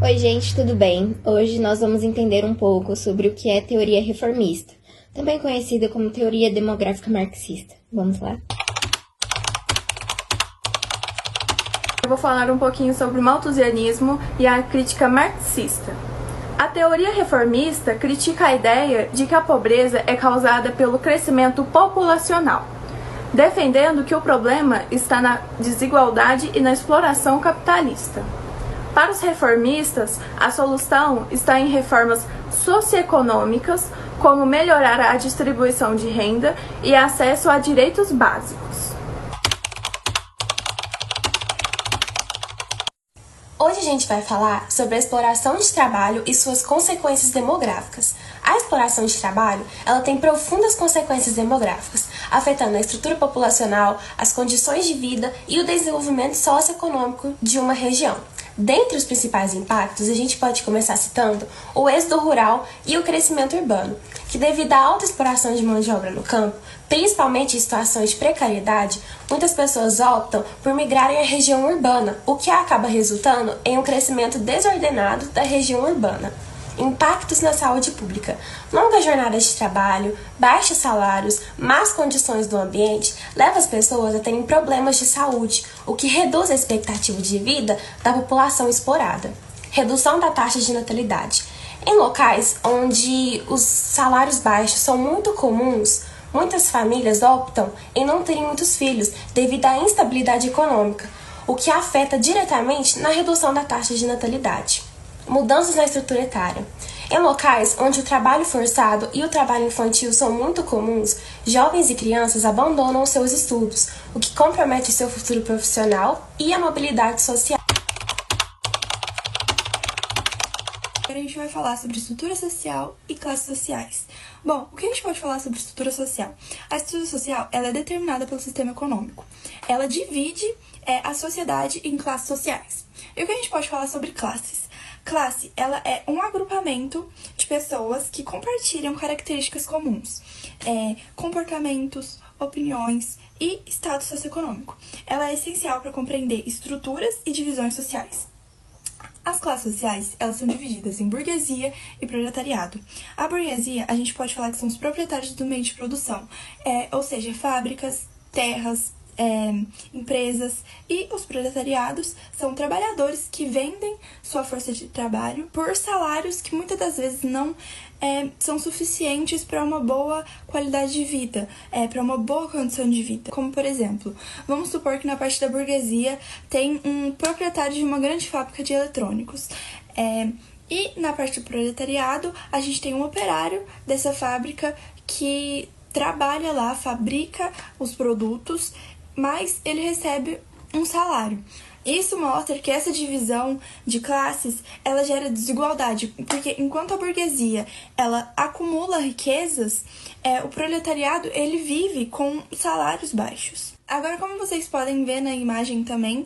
Oi, gente, tudo bem? Hoje nós vamos entender um pouco sobre o que é teoria reformista, também conhecida como teoria demográfica marxista. Vamos lá? Eu vou falar um pouquinho sobre o malthusianismo e a crítica marxista. A teoria reformista critica a ideia de que a pobreza é causada pelo crescimento populacional, defendendo que o problema está na desigualdade e na exploração capitalista. Para os reformistas, a solução está em reformas socioeconômicas, como melhorar a distribuição de renda e acesso a direitos básicos. Hoje a gente vai falar sobre a exploração de trabalho e suas consequências demográficas. A exploração de trabalho, ela tem profundas consequências demográficas, afetando a estrutura populacional, as condições de vida e o desenvolvimento socioeconômico de uma região. Dentre os principais impactos, a gente pode começar citando o êxodo rural e o crescimento urbano, que devido à alta exploração de mão de obra no campo, principalmente em situações de precariedade, muitas pessoas optam por migrarem à região urbana, o que acaba resultando em um crescimento desordenado da região urbana. Impactos na saúde pública. Longas jornadas de trabalho, baixos salários, más condições do ambiente levam as pessoas a terem problemas de saúde, o que reduz a expectativa de vida da população explorada. Redução da taxa de natalidade. Em locais onde os salários baixos são muito comuns, muitas famílias optam em não terem muitos filhos devido à instabilidade econômica, o que afeta diretamente na redução da taxa de natalidade. Mudanças na estrutura etária. Em locais onde o trabalho forçado e o trabalho infantil são muito comuns, jovens e crianças abandonam seus estudos, o que compromete seu futuro profissional e a mobilidade social. Agora a gente vai falar sobre estrutura social e classes sociais. Bom, o que a gente pode falar sobre estrutura social? A estrutura social ela é determinada pelo sistema econômico. Ela divide a sociedade em classes sociais. E o que a gente pode falar sobre classes? Classe, ela é um agrupamento de pessoas que compartilham características comuns, comportamentos, opiniões e status socioeconômico. Ela é essencial para compreender estruturas e divisões sociais. As classes sociais, elas são divididas em burguesia e proletariado. A burguesia, a gente pode falar que são os proprietários do meio de produção, ou seja, fábricas, terras, empresas, e os proletariados são trabalhadores que vendem sua força de trabalho por salários que muitas das vezes não são suficientes para uma boa qualidade de vida, para uma boa condição de vida. Como, por exemplo, vamos supor que na parte da burguesia tem um proprietário de uma grande fábrica de eletrônicos. E na parte do proletariado, a gente tem um operário dessa fábrica que trabalha lá, fabrica os produtos, mas ele recebe um salário. Isso mostra que essa divisão de classes, ela gera desigualdade, porque enquanto a burguesia, ela acumula riquezas, o proletariado, ele vive com salários baixos. Agora, como vocês podem ver na imagem também,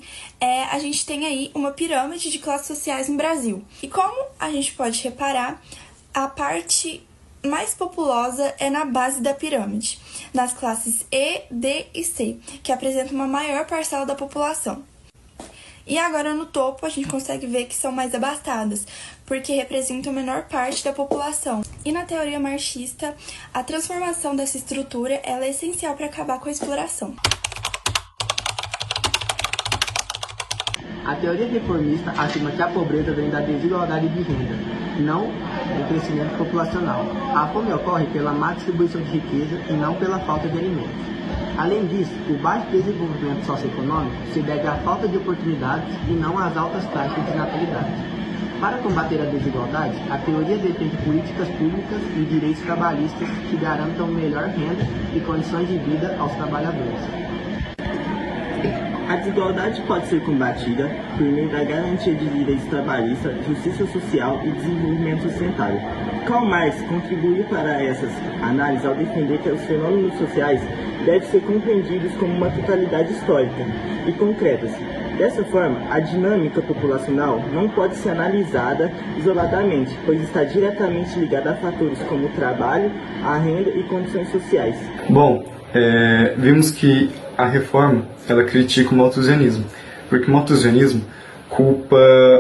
a gente tem aí uma pirâmide de classes sociais no Brasil. E como a gente pode reparar, a parte mais populosa é na base da pirâmide, nas classes E, D e C, que apresentam uma maior parcela da população. E agora no topo a gente consegue ver que são mais abastadas, porque representam a menor parte da população. E na teoria marxista, a transformação dessa estrutura ela é essencial para acabar com a exploração. A teoria reformista afirma que a pobreza vem da desigualdade de renda, não do crescimento populacional. A fome ocorre pela má distribuição de riqueza e não pela falta de alimentos. Além disso, o baixo desenvolvimento socioeconômico se deve à falta de oportunidades e não às altas taxas de natalidade. Para combater a desigualdade, a teoria defende políticas públicas e direitos trabalhistas que garantam melhor renda e condições de vida aos trabalhadores. A desigualdade pode ser combatida por meio da garantia de direitos trabalhistas, justiça social e desenvolvimento sustentável. Karl Marx contribuiu para essas análises ao defender que os fenômenos sociais devem ser compreendidos como uma totalidade histórica e concretas. Dessa forma, a dinâmica populacional não pode ser analisada isoladamente, pois está diretamente ligada a fatores como o trabalho, a renda e condições sociais. Bom, vimos que a reforma ela critica o malthusianismo, porque o malthusianismo culpa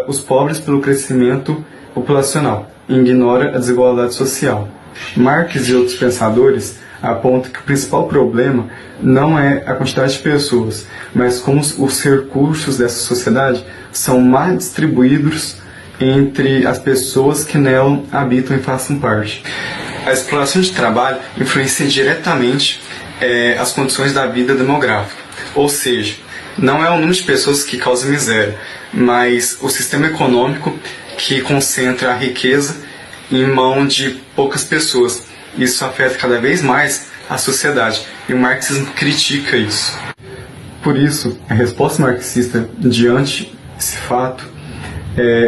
os pobres pelo crescimento populacional e ignora a desigualdade social. Marx e outros pensadores apontam que o principal problema não é a quantidade de pessoas, mas como os recursos dessa sociedade são mal distribuídos entre as pessoas que nela habitam e façam parte. A exploração de trabalho influencia diretamente as condições da vida demográfica, ou seja, não é o número de pessoas que causa miséria, mas o sistema econômico que concentra a riqueza em mão de poucas pessoas. Isso afeta cada vez mais a sociedade, e o marxismo critica isso. Por isso, a resposta marxista diante desse fato,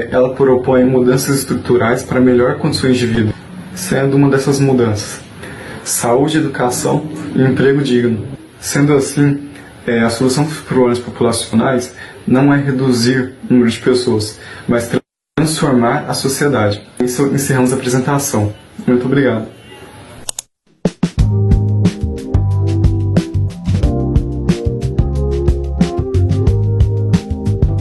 ela propõe mudanças estruturais para melhor condições de vida, sendo uma dessas mudanças saúde, educação e emprego digno. Sendo assim, a solução para os problemas populacionais não é reduzir o número de pessoas, mas transformar a sociedade. Isso encerramos a apresentação. Muito obrigado.